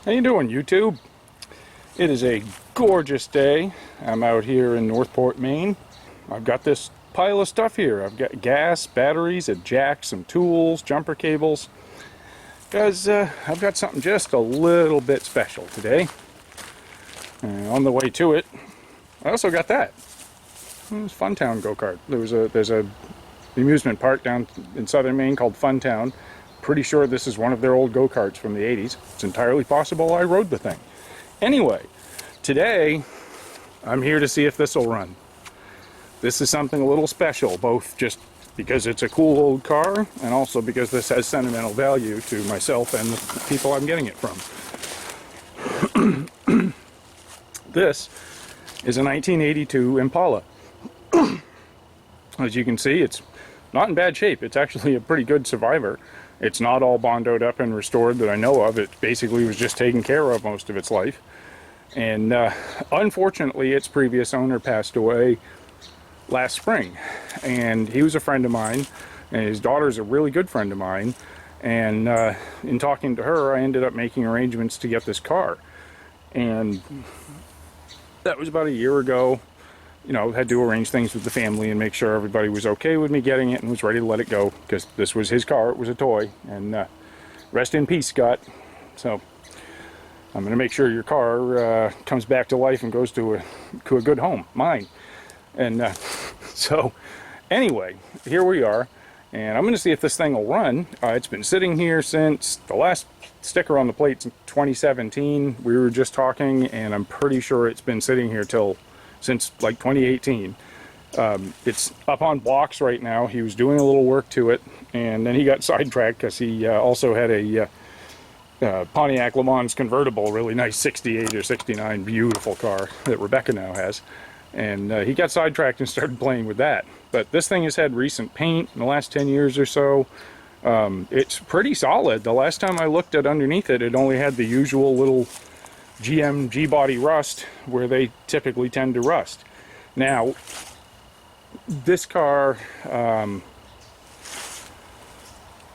How you doing, YouTube? It is a gorgeous day. I'm out here in Northport, Maine. I've got this pile of stuff here. I've got gas, batteries, a jack, some tools, jumper cables. Because I've got something just a little bit special today. On the way to it, I also got that. It's Funtown go-kart. There's a amusement park down in southern Maine called Funtown. Pretty sure this is one of their old go-karts from the 80s. It's entirely possible I rode the thing. Anyway, today I'm here to see if this will run. This is something a little special, both just because it's a cool old car and also because this has sentimental value to myself and the people I'm getting it from. This is a 1982 Impala. As you can see, it's not in bad shape. It's actually a pretty good survivor. It's not all bondoed up and restored that I know of. It basically was just taken care of most of its life. And unfortunately, its previous owner passed away last spring. And he was a friend of mine, and his daughter's a really good friend of mine. And in talking to her, I ended up making arrangements to get this car. And that was about a year ago. You know, had to arrange things with the family and make sure everybody was okay with me getting it and was ready to let it go, because this was his car, it was a toy. And rest in peace, Scott. So I'm going to make sure your car comes back to life and goes to a good home, mine. And so anyway, here we are, and I'm going to see if this thing will run. It's been sitting here since the last sticker on the plate's in 2017. We were just talking, and I'm pretty sure it's been sitting here since like 2018. It's up on blocks right now. He was doing a little work to it, and then he got sidetracked because he also had a Pontiac Le Mans convertible, really nice 68 or 69, beautiful car that Rebecca now has. And he got sidetracked and started playing with that. But this thing has had recent paint in the last 10 years or so. It's pretty solid. The last time I looked at underneath it, it only had the usual little GM G-body rust where they typically tend to rust. Now, this car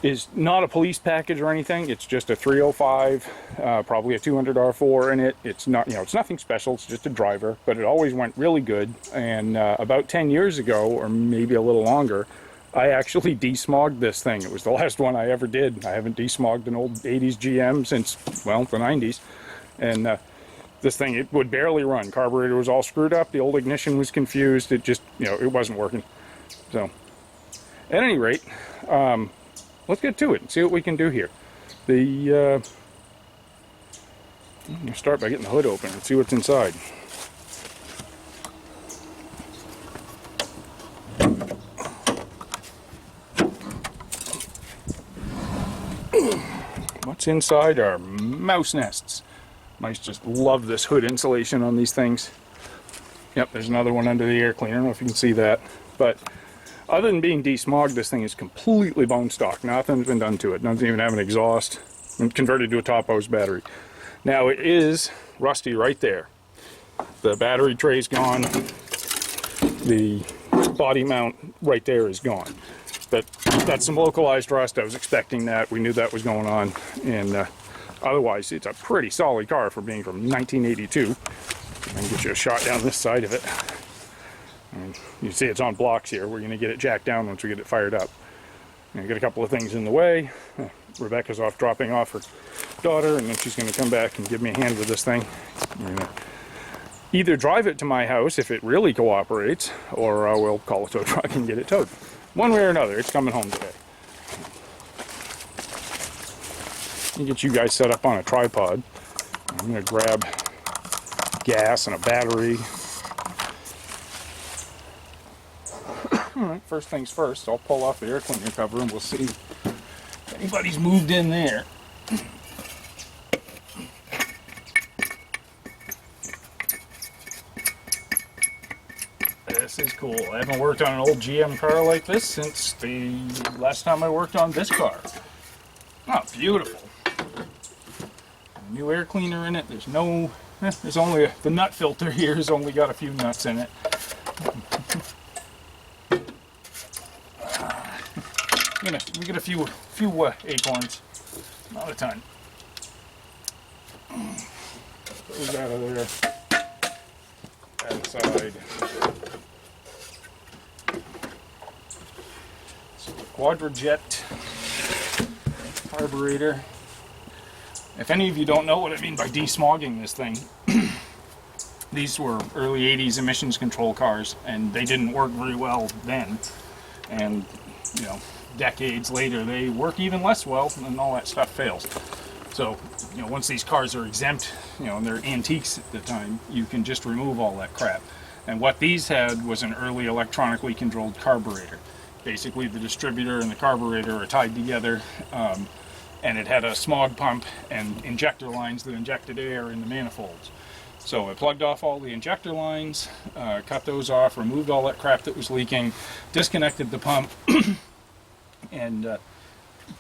is not a police package or anything. It's just a 305, probably a 200 R4 in it. It's not, it's nothing special. It's just a driver, but it always went really good. And about 10 years ago, or maybe a little longer, I actually desmogged this thing. It was the last one I ever did. I haven't desmogged an old 80s GM since, well, the 90s. And this thing, it would barely run. Carburetor was all screwed up. The old ignition was confused. It just, it wasn't working. So, at any rate, let's get to it and see what we can do here. I'm going to start by getting the hood open and see what's inside. What's inside are mouse nests. Mice just love this hood insulation on these things. Yep, there's another one under the air cleaner. I don't know if you can see that. But other than being desmogged, this thing is completely bone stock. Nothing's been done to it. Doesn't even have an exhaust. And converted to a top hose battery. Now it is rusty right there. The battery tray's gone. The body mount right there is gone. But that's some localized rust. I was expecting that. We knew that was going on. And otherwise, it's a pretty solid car for being from 1982. I can get you a shot down this side of it. And you see it's on blocks here. We're going to get it jacked down once we get it fired up. And get a couple of things in the way. Rebecca's off dropping off her daughter, and then she's going to come back and give me a hand with this thing. We're going to either drive it to my house if it really cooperates, or we'll call a tow truck and get it towed. One way or another, it's coming home today. Let me get you guys set up on a tripod. I'm going to grab gas and a battery. Alright, first things first, I'll pull off the air cleaner cover and we'll see if anybody's moved in there. This is cool. I haven't worked on an old GM car like this since the last time I worked on this car. Oh, beautiful. New air cleaner in it. There's no, there's only the nut filter here has only got a few nuts in it. We get a few acorns, not a ton. those out of there. That side. So the Quadrajet carburetor. If any of you don't know what I mean by desmogging this thing, these were early 80s emissions control cars, and they didn't work very well then. And, you know, decades later, they work even less well, and all that stuff fails. So, you know, once these cars are exempt, you know, and they're antiques at the time, you can just remove all that crap. And what these had was an early electronically controlled carburetor. Basically, the distributor and the carburetor are tied together, and it had a smog pump and injector lines that injected air in the manifolds. So I plugged off all the injector lines, cut those off, removed all that crap that was leaking, disconnected the pump, and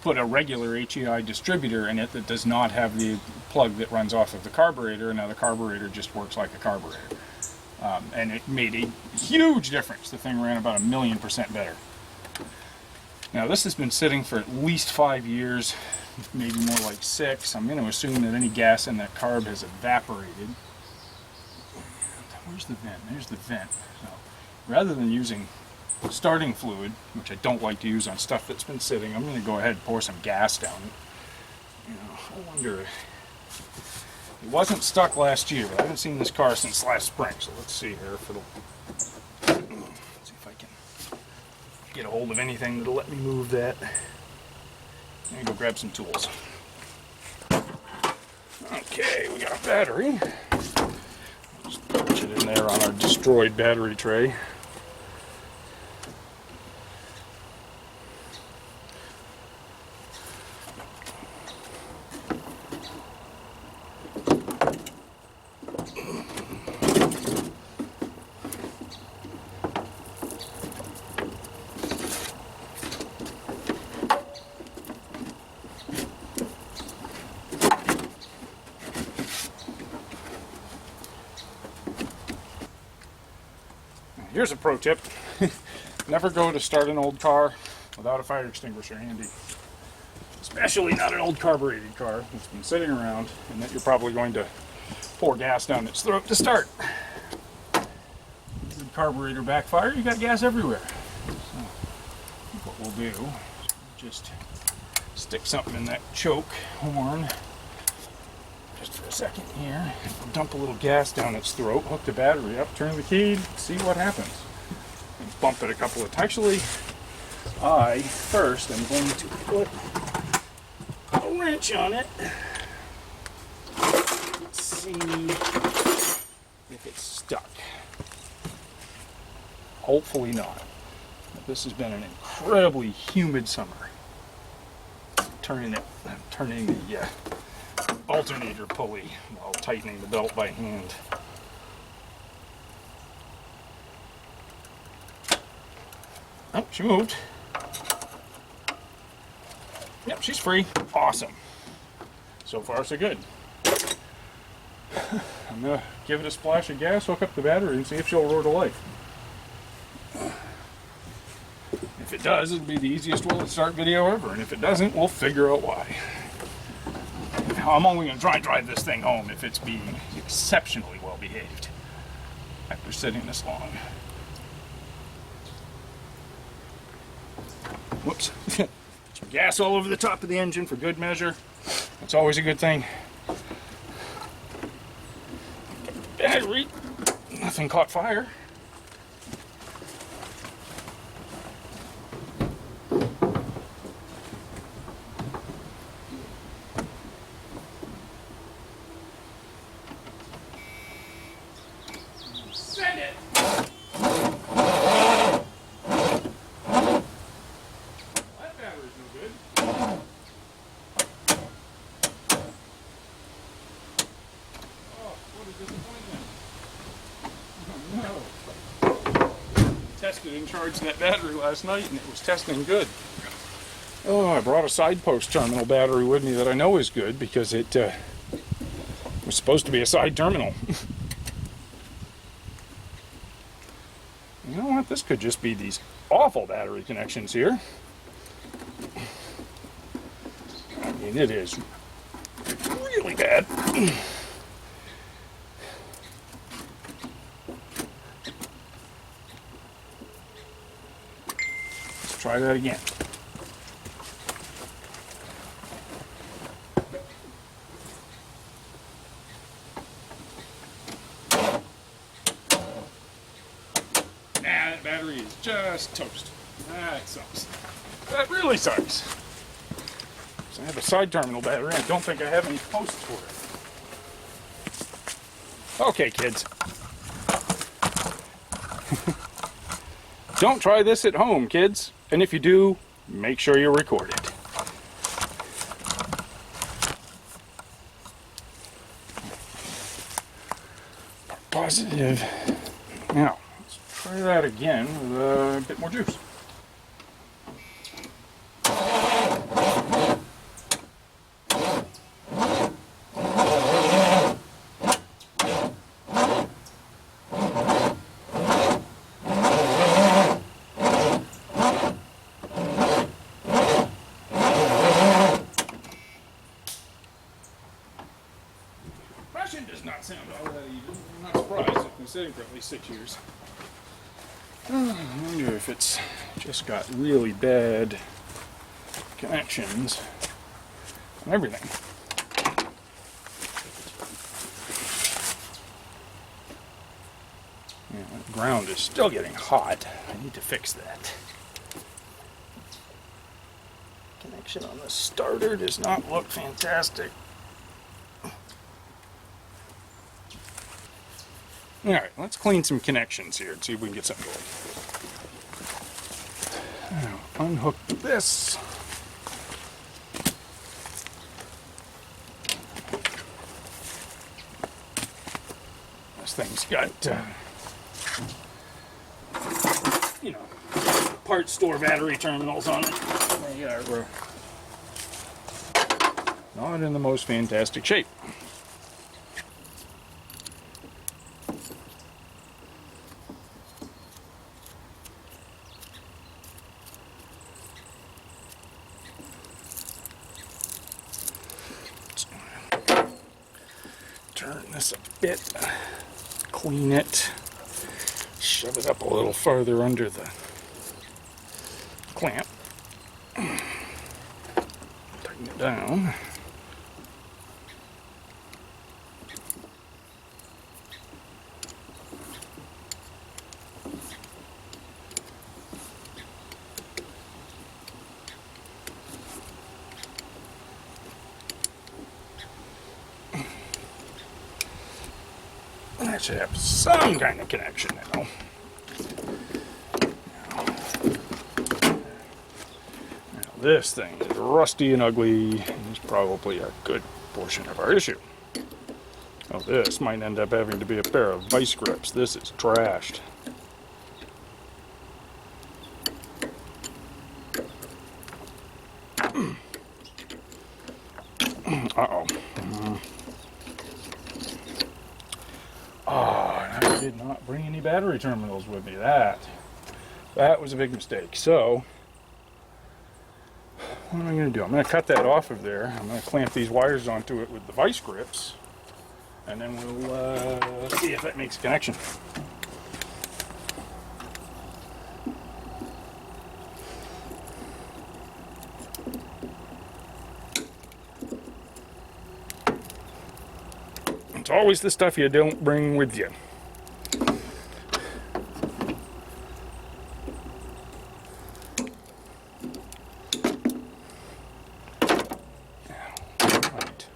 put a regular HEI distributor in it that does not have the plug that runs off of the carburetor. Now the carburetor just works like a carburetor. And it made a huge difference. The thing ran about 1,000,000% better. Now this has been sitting for at least 5 years, maybe more like 6. I'm going to assume that any gas in that carb has evaporated. Where's the vent? There's the vent. So, rather than using starting fluid, which I don't like to use on stuff that's been sitting, I'm going to go ahead and pour some gas down it. You know, I wonder. It wasn't stuck last year, but I haven't seen this car since last spring. So let's see here if it'll. Let's see if I can get a hold of anything that'll let me move that. Let me go grab some tools. Okay, we got a battery. Just put it in there on our destroyed battery tray. Here's a pro tip. Never go to start an old car without a fire extinguisher handy. Especially not an old carbureted car that's been sitting around and that you're probably going to pour gas down its throat to start. The carburetor backfire, you got gas everywhere. So what we'll do is just stick something in that choke horn just for a second here. Dump a little gas down its throat, hook the battery up, turn the key, see what happens. And bump it a couple of times. Actually, I first am going to put a wrench on it. Let's see if it's stuck. Hopefully not. This has been an incredibly humid summer. Turning the alternator pulley while tightening the belt by hand. Oh, she moved. Yep, she's free. Awesome. So far, so good. I'm going to give it a splash of gas, hook up the battery, and see if she'll roar to life. If it does, it'll be the easiest will to start video ever, and if it doesn't, we'll figure out why. I'm only going to try and drive this thing home if it's being exceptionally well behaved after sitting this long. Whoops. Some gas all over the top of the engine for good measure. That's always a good thing. Battery. Nothing caught fire. Send it. That battery's no good. Oh, what a disappointment. Oh, no. Tested and charged that battery last night and it was testing good. Oh, I brought a side post terminal battery with me that I know is good because it was supposed to be a side terminal. You know what? This could just be these awful battery connections here. I mean, it is really bad. try that again. That battery is just toast. That sucks. That really sucks. So I have a side terminal battery. I don't think I have any posts for it. Okay, kids. Don't try this at home, kids. And if you do, make sure you record it. Positive. Now, let's try that again with a bit more juice. Does not sound all that even. I'm not surprised. I've been sitting for at least 6 years. I wonder if it's just got really bad connections and everything. Yeah, the ground is still getting hot. I need to fix that. Connection on the starter does not look fantastic. Alright, let's clean some connections here and see if we can get something going. Now, unhook this. This thing's got, you know, parts store battery terminals on it. They are not in the most fantastic shape. Turn this a bit, clean it, shove it up a little farther under the clamp, tighten it down. That should have some kind of connection now. Now this thing is rusty and ugly, and is probably a good portion of our issue. Oh, this might end up having to be a pair of vice grips. This is trashed. Uh-oh. Oh, and I did not bring any battery terminals with me. That was a big mistake. So, what am I going to do? I'm going to cut that off of there. I'm going to clamp these wires onto it with the vice grips, and then we'll see if that makes a connection. It's always the stuff you don't bring with you. Right.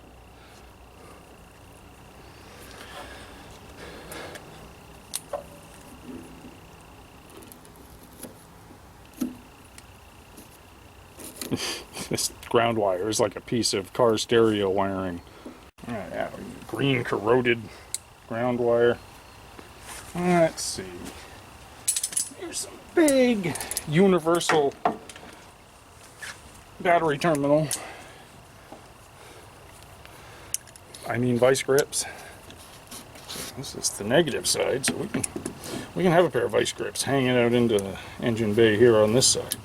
This ground wire is like a piece of car stereo wiring. Yeah, green corroded ground wire. Let's see. Here's some big universal battery terminal. I mean vice grips. This is the negative side, so we can have a pair of vice grips hanging out into the engine bay here on this side.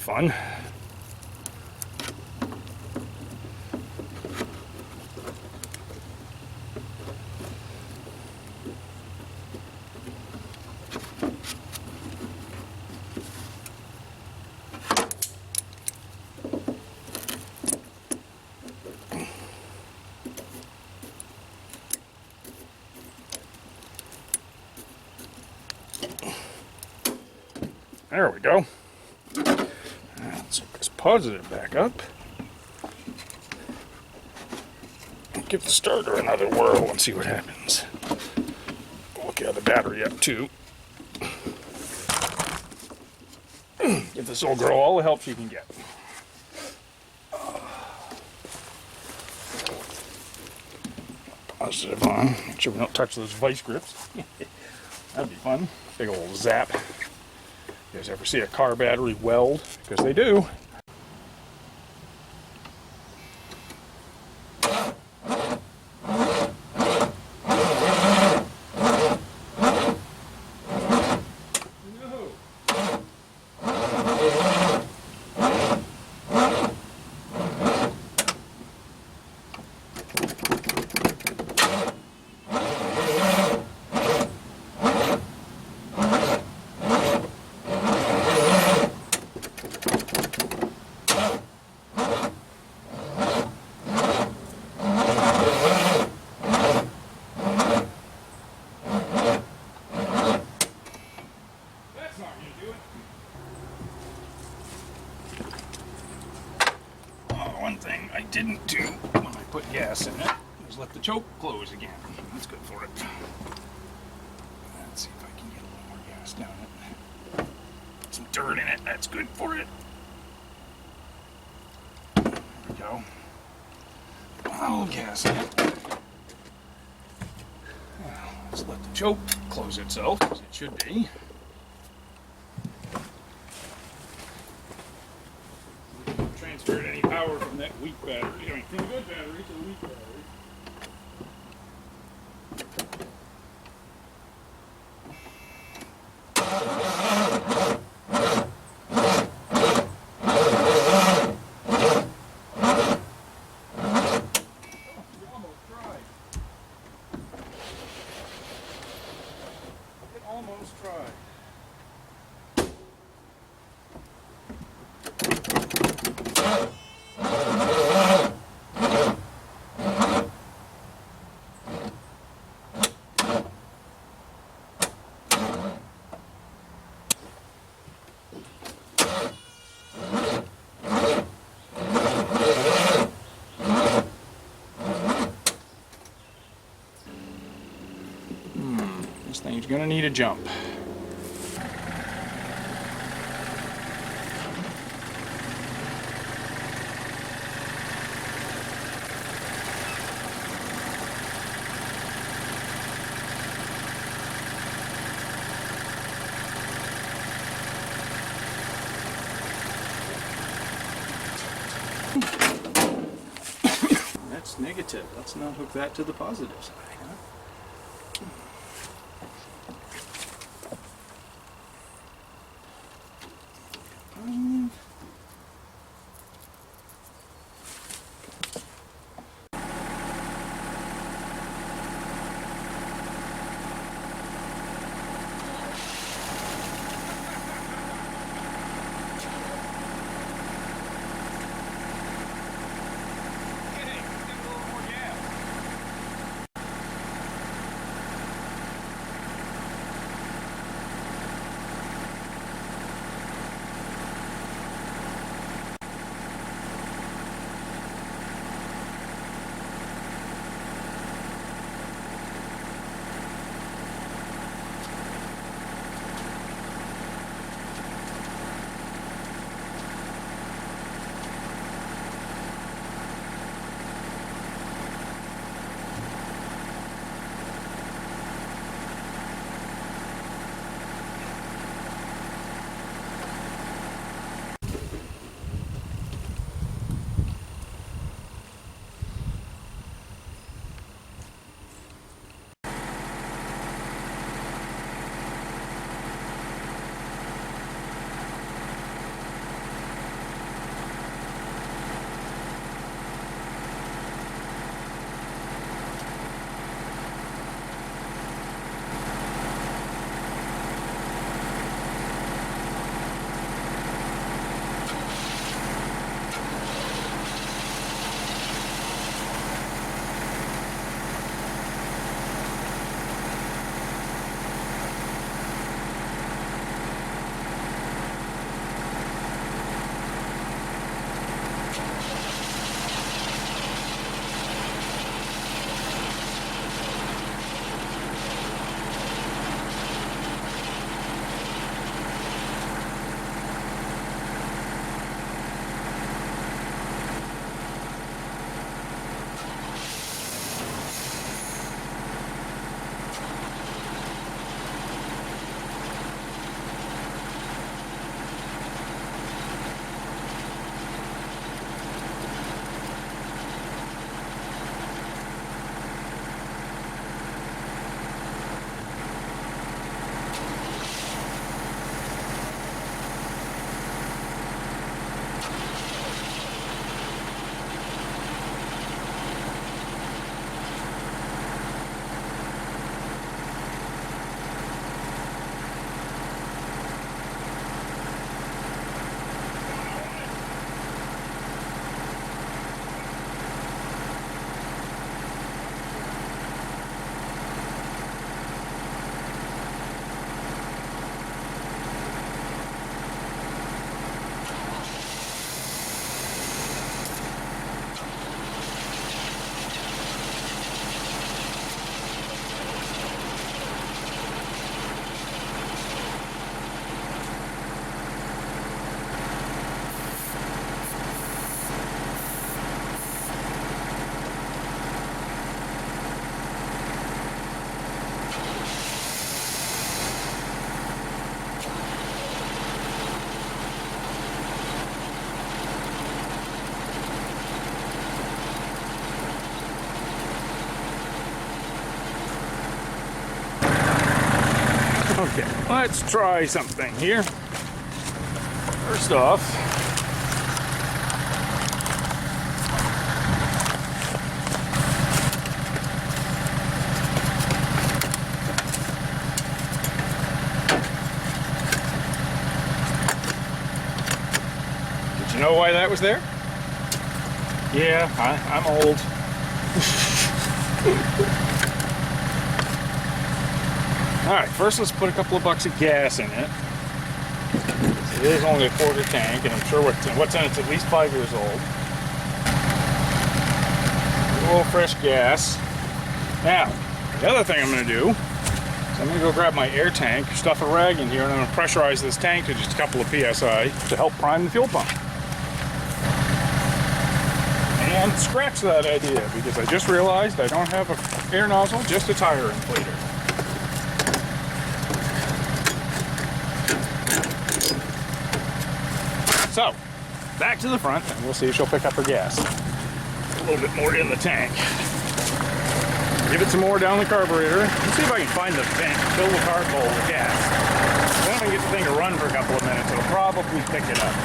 fun. There we go. Let's hook this positive back up. Give the starter another whirl and see what happens. We'll get the battery up too. Give this old girl all the help she can get. Positive on. Make sure we don't touch those vice grips. That'd be fun. Big old zap. You guys ever see a car battery weld? Because they do. One thing I didn't do when I put gas in it was let the choke close again. That's good for it. Let's see if I can get a little more gas down it. Some dirt in it, that's good for it. There we go. A little gas in it. Now, let's let the choke close itself, as it should be. Transferred any power from that weak battery, I mean, from the good battery to the weak battery. Almost tried. This thing's gonna need a jump. That's negative. Let's not hook that to the positive side. Huh? Okay, let's try something here. First off, did you know why that was there? Yeah, I'm old. Alright, first let's put a couple of bucks of gas in it. It is only a quarter tank, and I'm sure what's in it's at least 5 years old. A little fresh gas. Now, the other thing I'm going to do is I'm going to go grab my air tank, stuff a rag in here, and I'm going to pressurize this tank to just a couple of PSI to help prime the fuel pump. And scratch that idea, because I just realized I don't have an air nozzle, just a tire inflator. So, back to the front, and we'll see if she'll pick up her gas. A little bit more in the tank. Give it some more down the carburetor. Let's see if I can find the vent, fill the carb bowl with gas. Then if I can get the thing to run for a couple of minutes, it'll probably pick it up.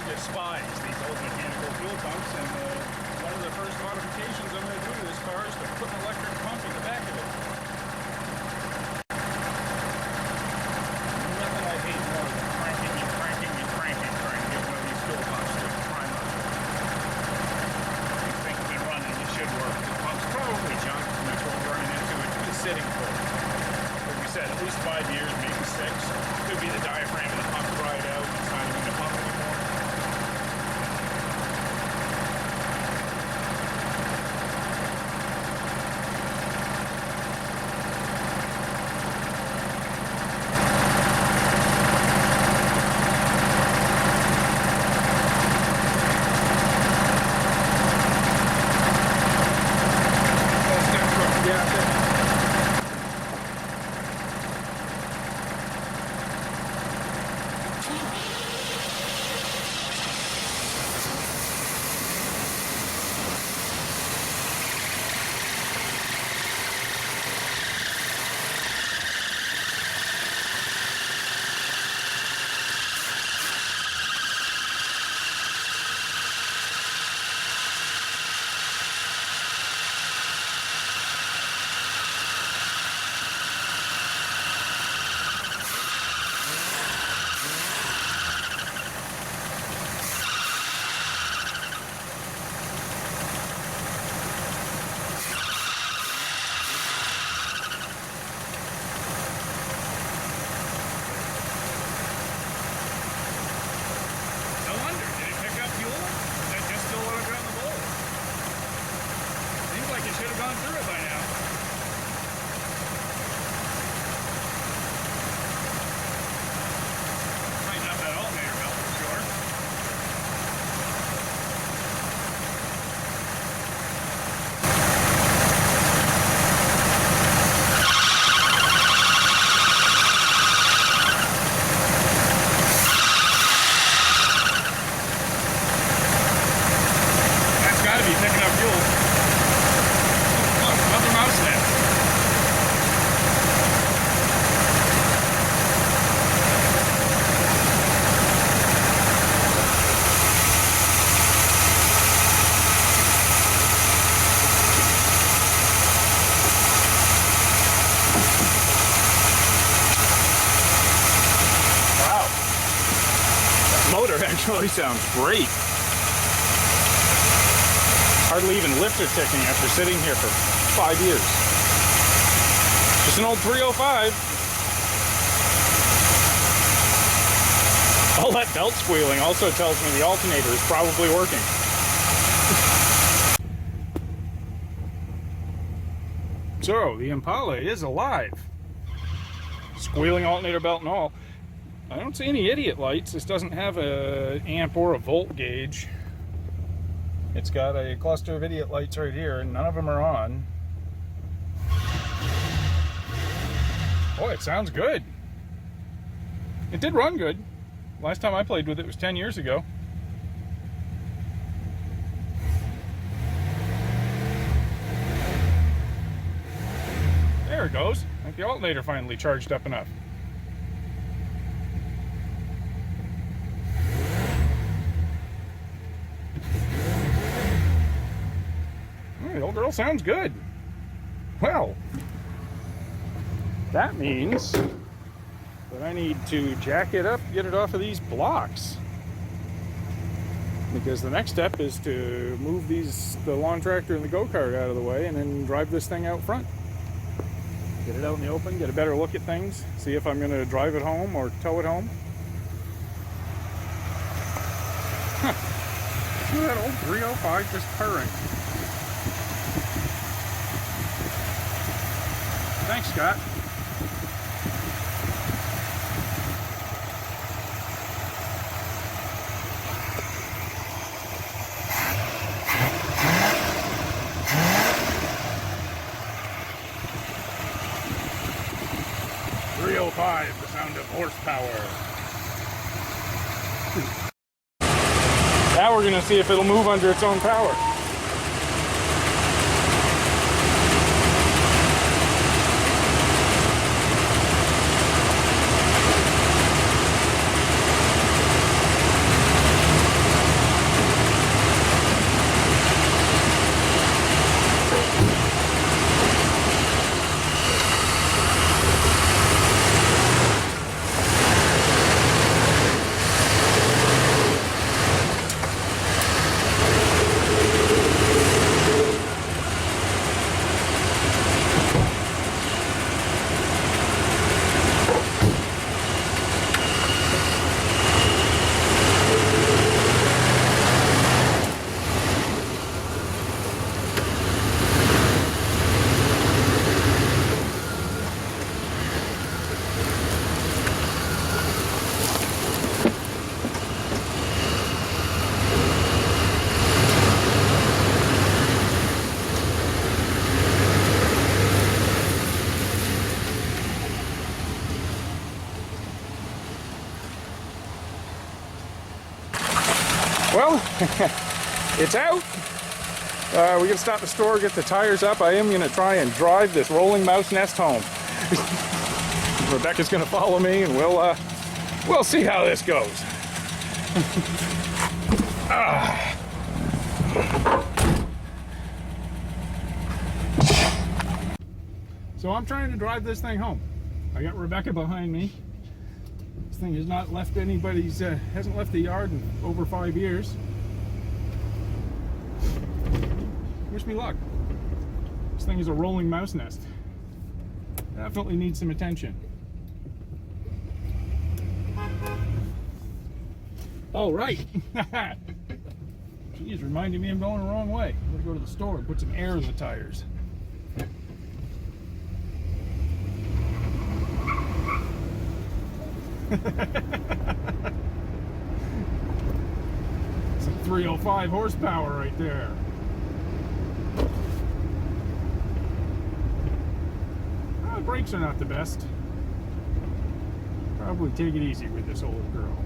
Despise these old mechanical fuel pumps, and one of the first modifications I'm going to do to this car is to put an electric pump in the back of it. Nothing I hate more than cranking and cranking and cranking trying to get one of these fuel pumps to prime up. These things have been running, it should work. The pump's probably junk, and that's what we're running into. It's been sitting for, like we said, at least 5 years, maybe 6. Could be the diaphragm of the pump dried out, it's not even the pump anymore. actually sounds great. Hardly even lifter ticking after sitting here for 5 years. Just an old 305. All that belt squealing also tells me the alternator is probably working. So, the Impala is alive. Squealing alternator belt and all. I don't see any idiot lights. This doesn't have an amp or a volt gauge. It's got a cluster of idiot lights right here, and none of them are on. Boy, it sounds good. It did run good. Last time I played with it was 10 years ago. There it goes. I think the alternator finally charged up enough. The old girl sounds good. Well, that means that I need to jack it up, get it off of these blocks. Because the next step is to move the lawn tractor and the go-kart out of the way and then drive this thing out front. Get it out in the open, get a better look at things, see if I'm going to drive it home or tow it home. Huh. Look at that old 305 just purring. Thanks, Scott. The sound of horsepower. Now we're going to see if it'll move under its own power. Well, it's out. We're gonna stop at the store, get the tires up. I am gonna try and drive this rolling mouse nest home. Rebecca's gonna follow me, and we'll see how this goes. So I'm trying to drive this thing home. I got Rebecca behind me. This thing has not left hasn't left the yard in over 5 years. Wish me luck. This thing is a rolling mouse nest. Definitely needs some attention. All right. Geez, reminding me I'm going the wrong way. I'm gonna go to the store and put some air in the tires. Some 305 horsepower right there. Well, the brakes are not the best. Probably take it easy with this old girl.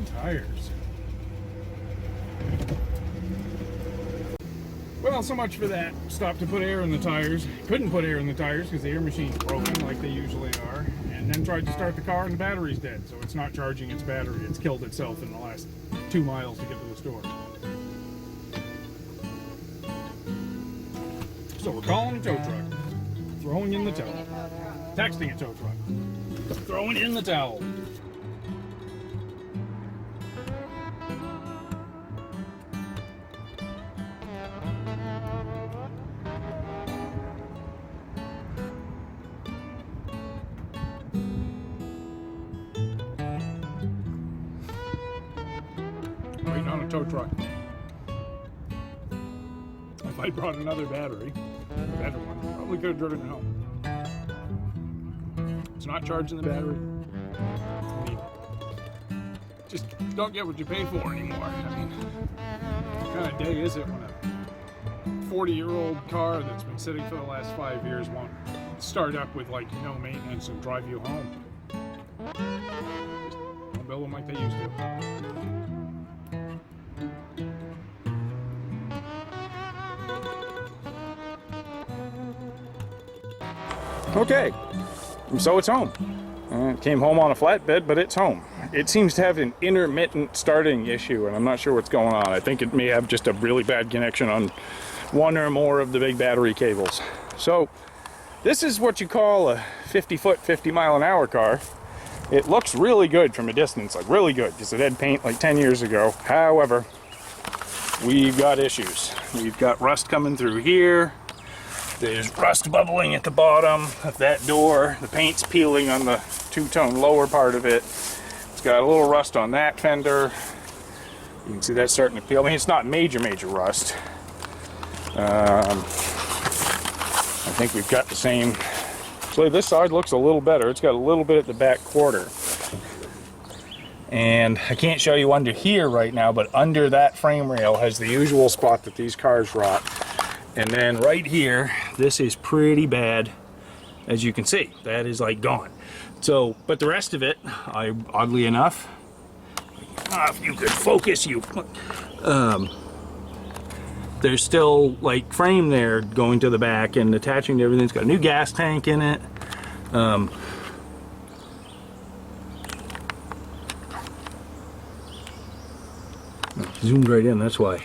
tires. Well, so much for that. Stopped to put air in the tires. Couldn't put air in the tires because the air machine's broken like they usually are. And then tried to start the car and the battery's dead. So it's not charging its battery. It's killed itself in the last 2 miles to get to the store. So we're calling a tow truck. Throwing in the towel. Texting a tow truck. Throwing in the towel. Waiting on a tow truck. If I brought another battery, a better one, probably could have driven it home. It's not charging the battery. I mean, just don't get what you pay for anymore. I mean, what kind of day is it when a 40-year-old car that's been sitting for the last 5 years won't start up with like no maintenance and drive you home? Just don't build them like they used to. Okay, so it's home. It came home on a flatbed, but it's home. It seems to have an intermittent starting issue, and I'm not sure what's going on. I think it may have just a really bad connection on one or more of the big battery cables. So this is what you call a 50-foot, 50-mile-an-hour car. It looks really good from a distance, like really good, because it had paint like 10 years ago. However, we've got issues. We've got rust coming through here. There's rust bubbling at the bottom of that door. The paint's peeling on the two-tone lower part of it. It's got a little rust on that fender. You can see that's starting to peel. I mean, it's not major rust. I think we've got the same. So this side looks a little better. It's got a little bit at the back quarter. And I can't show you under here right now, but under that frame rail has the usual spot that these cars rot. And then right here, this is pretty bad, as you can see. That is like gone. So, but the rest of it, oddly enough, if you could focus, there's still like frame there going to the back and attaching to everything. It's got a new gas tank in it. Zoomed right in, that's why.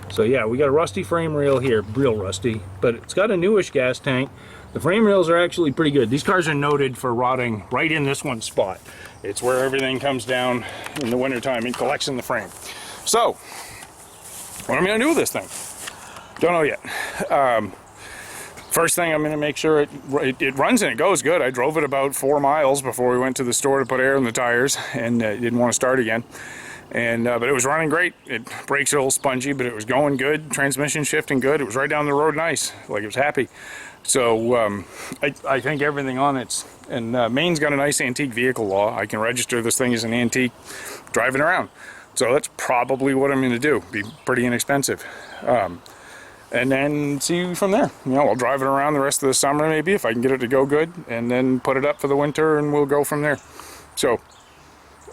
So yeah, we got a rusty frame rail here, real rusty, but it's got a newish gas tank. The frame rails are actually pretty good. These cars are noted for rotting right in this one spot. It's where everything comes down in the wintertime and collects in the frame. So, what am I gonna do with this thing? Don't know yet. First thing, I'm gonna make sure it runs and it goes good. I drove it about 4 miles before we went to the store to put air in the tires, and didn't want to start again. And but it was running great. It brakes a little spongy, but it was going good. Transmission shifting good. It was right down the road nice, like it was happy. So I think everything on it. And Maine's got a nice antique vehicle law. I can register this thing as an antique, driving around. So that's probably what I'm going to do. Be pretty inexpensive. And then see from there. You know, I'll drive it around the rest of the summer maybe if I can get it to go good, and then put it up for the winter, and we'll go from there. So.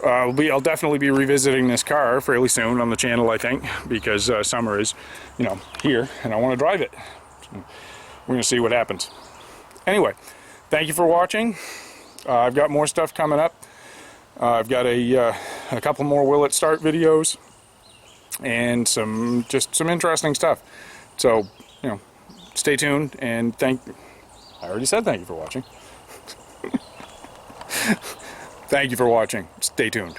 I'll definitely be revisiting this car fairly soon on the channel, I think, because summer is, you know, here, and I want to drive it. So we're going to see what happens. Anyway, thank you for watching. I've got more stuff coming up. I've got a couple more Will It Start videos, and just some interesting stuff. So, you know, stay tuned, and I already said thank you for watching. Thank you for watching. Stay tuned.